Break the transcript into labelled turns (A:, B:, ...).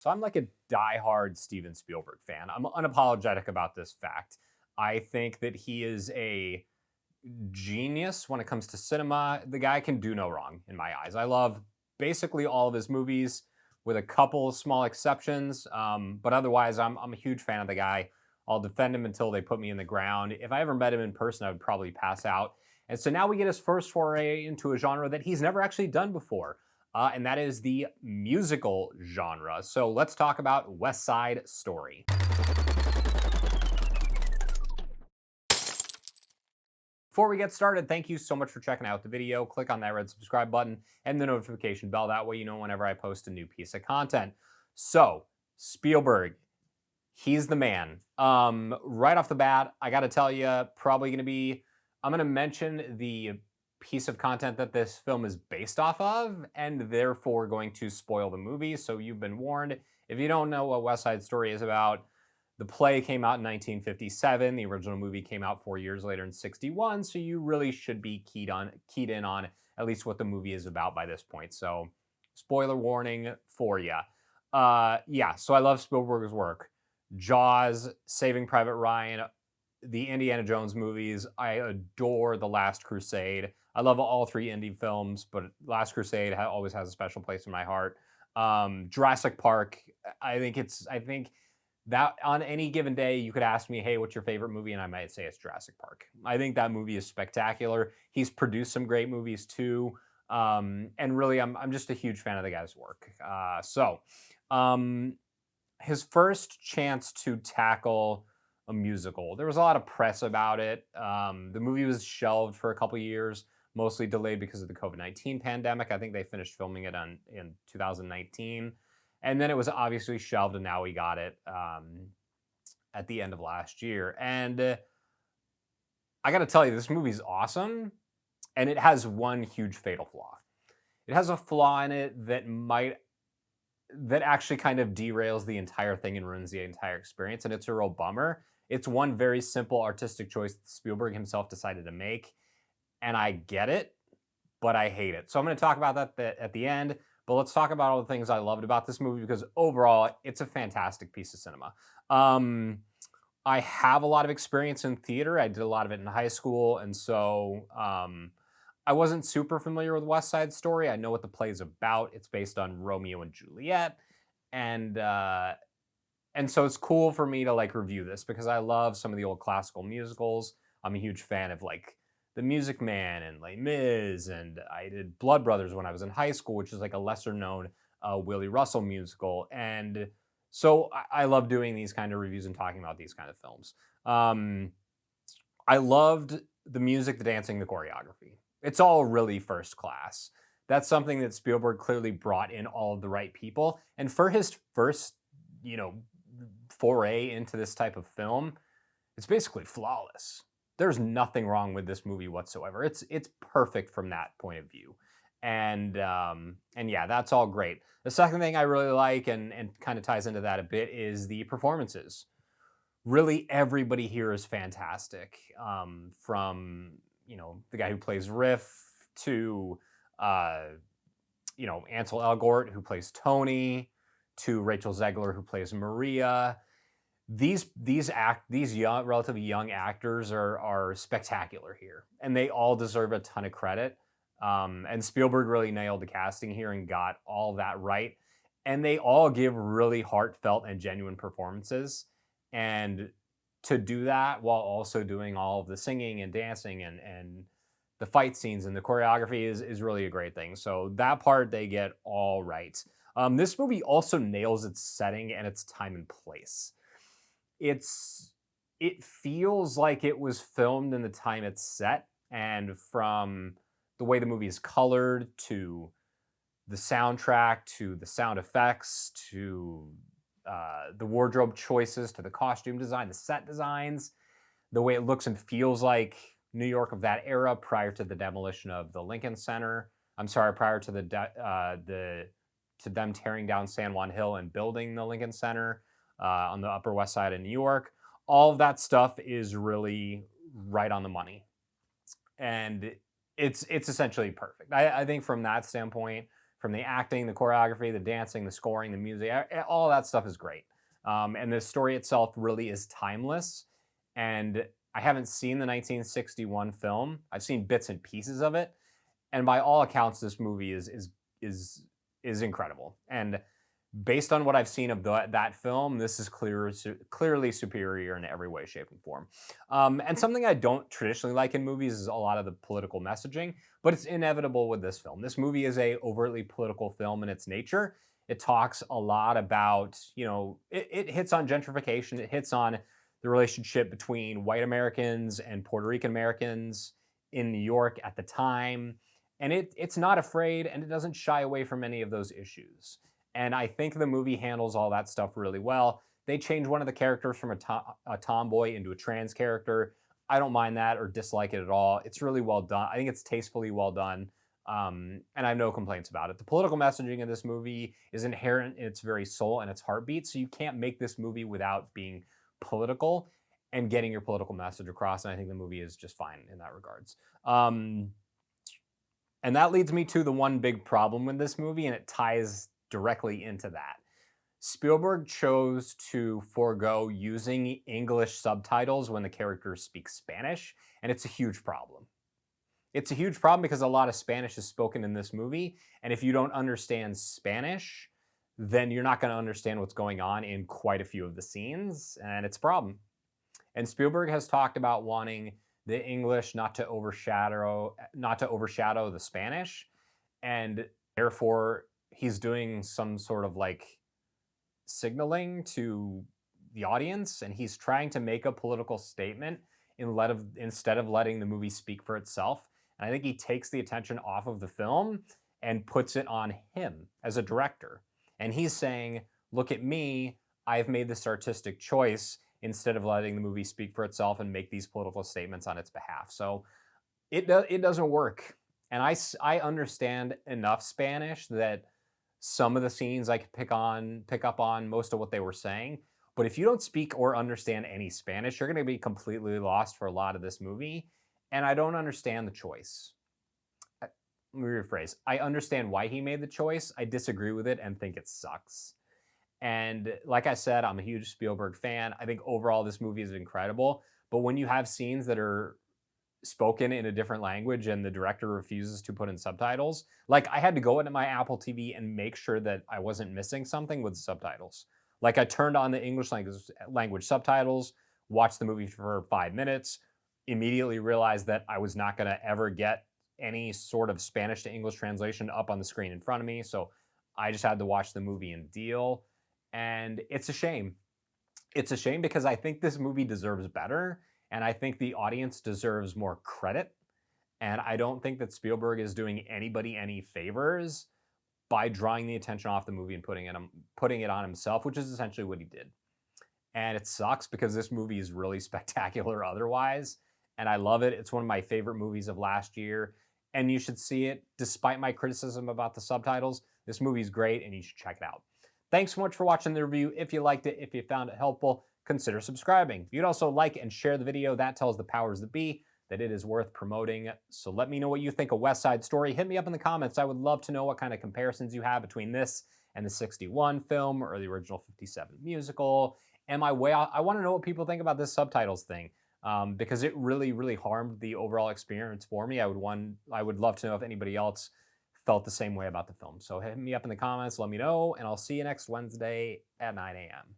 A: So I'm like a diehard Steven Spielberg fan. I'm unapologetic about this fact. I think that he is a genius when it comes to cinema. The guy can do no wrong in my eyes. I love basically all of his movies, with a couple small exceptions. But otherwise, I'm a huge fan of the guy. I'll defend him until they put me in the ground. If I ever met him in person, I would probably pass out. And so now we get his first foray into a genre that he's never actually done before, and that is the musical genre. So let's talk about West Side Story. Before we get started, thank you so much for checking out the video. Click on that red subscribe button and the notification bell. That way you know whenever I post a new piece of content. So, Spielberg, he's the man. Right off the bat, I got to tell you, I'm going to mention the piece of content that this film is based off of, and therefore going to spoil the movie. So you've been warned. If you don't know what West Side Story is about, the play came out in 1957. The original movie came out 4 years later in 61. So you really should be keyed in on at least what the movie is about by this point. So spoiler warning for you. Yeah, so I love Spielberg's work. Jaws, Saving Private Ryan, the Indiana Jones movies. I adore The Last Crusade. I love all three indie films, but Last Crusade always has a special place in my heart. Jurassic Park. I think that on any given day, you could ask me, hey, what's your favorite movie? And I might say it's Jurassic Park. I think that movie is spectacular. He's produced some great movies too. And really, I'm just a huge fan of the guy's work. His first chance to tackle a musical, there was a lot of press about it. The movie was shelved for a couple years, mostly delayed because of the COVID-19 pandemic. I think they finished filming it in 2019. And then it was obviously shelved, and now we got it at the end of last year. And I got to tell you, this movie's awesome, and it has one huge fatal flaw. It has a flaw in it that actually kind of derails the entire thing and ruins the entire experience, and it's a real bummer. It's one very simple artistic choice that Spielberg himself decided to make, and I get it, but I hate it. So I'm going to talk about that at the end. But let's talk about all the things I loved about this movie, because overall, it's a fantastic piece of cinema. I have a lot of experience in theater. I did a lot of it in high school. And so I wasn't super familiar with West Side Story. I know what the play is about. It's based on Romeo and Juliet. And so it's cool for me to like review this, because I love some of the old classical musicals. I'm a huge fan of like The Music Man and Les Mis, and I did Blood Brothers when I was in high school, which is like a lesser known Willie Russell musical. And so I love doing these kind of reviews and talking about these kind of films. I loved the music, the dancing, the choreography. It's all really first class. That's something that Spielberg clearly brought in all of the right people. And for his first, foray into this type of film, it's basically flawless. There's nothing wrong with this movie whatsoever. It's perfect from that point of view. And yeah, that's all great. The second thing I really like, and kind of ties into that a bit, is the performances. Really, everybody here is fantastic. From the guy who plays Riff to Ansel Elgort, who plays Tony, to Rachel Zegler, who plays Maria. These relatively young actors are spectacular here, and they all deserve a ton of credit. And Spielberg really nailed the casting here and got all that right. And they all give really heartfelt and genuine performances. And to do that while also doing all of the singing and dancing and the fight scenes and the choreography is really a great thing. So that part they get all right. This movie also nails its setting and its time and place. It feels like it was filmed in the time it's set, and from the way the movie is colored, to the soundtrack, to the sound effects, to the wardrobe choices, to the costume design, the set designs, the way it looks and feels like New York of that era prior to the demolition of the Lincoln Center. I'm sorry, prior to to them tearing down San Juan Hill and building the Lincoln Center on the Upper West Side of New York. All of that stuff is really right on the money, and it's essentially perfect. I think from that standpoint, from the acting, the choreography, the dancing, the scoring, the music, all that stuff is great. And the story itself really is timeless. And I haven't seen the 1961 film. I've seen bits and pieces of it, and by all accounts, this movie is incredible. And based on what I've seen of that film, this is clearly superior in every way, shape, and form. And something I don't traditionally like in movies is a lot of the political messaging, but it's inevitable with this film. This movie is a overtly political film in its nature. It talks a lot about, it hits on gentrification. It hits on the relationship between white Americans and Puerto Rican Americans in New York at the time. And it's not afraid, and it doesn't shy away from any of those issues. And I think the movie handles all that stuff really well. They change one of the characters from a tomboy into a trans character. I don't mind that or dislike it at all. It's really well done. I think it's tastefully well done. And I have no complaints about it. The political messaging of this movie is inherent in its very soul and its heartbeat. So you can't make this movie without being political and getting your political message across. And I think the movie is just fine in that regards. And that leads me to the one big problem with this movie, and it ties directly into that. Spielberg chose to forego using English subtitles when the characters speak Spanish, and it's a huge problem. It's a huge problem because a lot of Spanish is spoken in this movie, and if you don't understand Spanish, then you're not going to understand what's going on in quite a few of the scenes, and it's a problem. And Spielberg has talked about wanting the English not to overshadow the Spanish, and therefore he's doing some sort of like signaling to the audience, and he's trying to make a political statement instead of letting the movie speak for itself. And I think he takes the attention off of the film and puts it on him as a director. And he's saying, look at me, I've made this artistic choice, instead of letting the movie speak for itself and make these political statements on its behalf. So it doesn't work. And I understand enough Spanish that some of the scenes I could pick up on most of what they were saying. But if you don't speak or understand any Spanish, you're going to be completely lost for a lot of this movie. And I don't understand the choice. Let me rephrase. I understand why he made the choice. I disagree with it and think it sucks. And like I said, I'm a huge Spielberg fan. I think overall this movie is incredible. But when you have scenes that are spoken in a different language and the director refuses to put in subtitles, like I had to go into my Apple TV and make sure that I wasn't missing something with subtitles. Like I turned on the English language subtitles, watched the movie for 5 minutes, immediately realized that I was not going to ever get any sort of Spanish to English translation up on the screen in front of me. So I just had to watch the movie and deal. And it's a shame. It's a shame because I think this movie deserves better, and I think the audience deserves more credit. And I don't think that Spielberg is doing anybody any favors by drawing the attention off the movie and putting it on himself, which is essentially what he did. And it sucks because this movie is really spectacular otherwise, and I love it. It's one of my favorite movies of last year, and you should see it. Despite my criticism about the subtitles, this movie is great, and you should check it out. Thanks so much for watching the review. If you liked it, if you found it helpful, consider subscribing. You'd also like and share the video. That tells the powers that be that it is worth promoting. So let me know what you think of West Side Story. Hit me up in the comments. I would love to know what kind of comparisons you have between this and the 61 film or the original 57 musical. Am I way out? I want to know what people think about this subtitles thing because it really, really harmed the overall experience for me. I would love to know if anybody else felt the same way about the film. So hit me up in the comments, let me know, and I'll see you next Wednesday at 9 a.m.